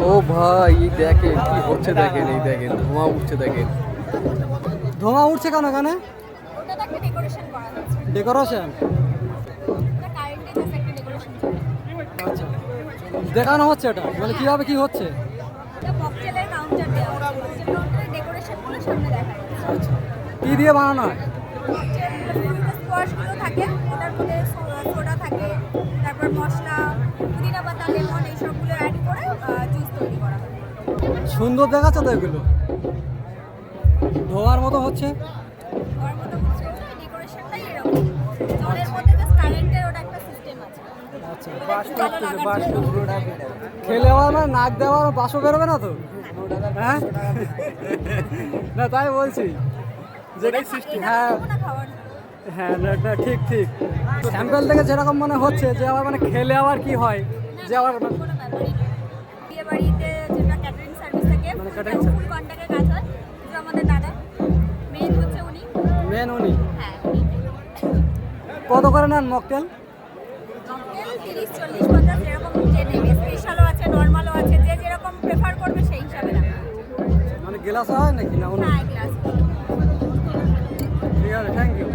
ও ভাই দেখেন কি হচ্ছে, দেখেন এই দেখেন ধোঁয়া উঠছে, দেখেন ধোঁয়া উঠছে কেন এখানে? ওটা তো একটা ডেকোরেশন করা হচ্ছে। ডেকোরেশন? এটা কারেন্টে জাস্ট একটা ডেকোরেশন চলে। আচ্ছা, দেখানো হচ্ছে এটা, মানে কিভাবে কি হচ্ছে? এটা মকটেলের কাউন্টার দেওয়া হচ্ছে। মকটেল কাউন্টারে ডেকোরেশনগুলো সামনে দেখা যাচ্ছে। আচ্ছা, কি দিয়ে বানানো হয়? মকটেল স্কোয়াশগুলো থাকে, ওটার মধ্যে সোডা থাকে, তারপর মশলা, পুদিনা পাতা, লেমন এইসবগুলো অ্যাড করে জুস তৈরি করা হয়। সুন্দর দেখাচ্ছে তো এগুলো, ধোয়ার মতো হচ্ছে। ওর মতো হচ্ছে ডেকোরেশনটাই এরকম। জলের মধ্যে জাস্ট কারেন্টের ওটা একটা সিস্টেম আছে। আচ্ছা, আচ্ছা, খেলে আমার মানে নাক দেওয়া বাসও বেরোবে না তো? হ্যাঁ, না তাই বলছি যে হ্যাঁ হ্যাঁ, না না, ঠিক ঠিক। স্যাম্পেল থেকে যেরকম মনে হচ্ছে যে আবার মানে খেলে আবার কি হয়, যে আবার কোনো ব্যাপারই না। বিয়ে বাড়িতে যেটা ক্যাটারিং সার্ভিস থাকে, মানে catering service। ফুল কন্ট্যাক্টে কাজ হয়। কিন্তু আমাদের দাদা মেন হচ্ছে উনি। মেন উনি। হ্যাঁ, উনি। কত করে নেন মকটেল? মকটেল 30, 40, 50 যেরকম যে নেবে। স্পেশালও আছে, নর্মালও আছে, যে যেরকম প্রেফার করবে সেই হিসাবে রাখা হয়। মানে গ্লাস হয় নাকি না অন্য? হ্যাঁ, গ্লাস। ঠিক আছে, থ্যাংক ইউ।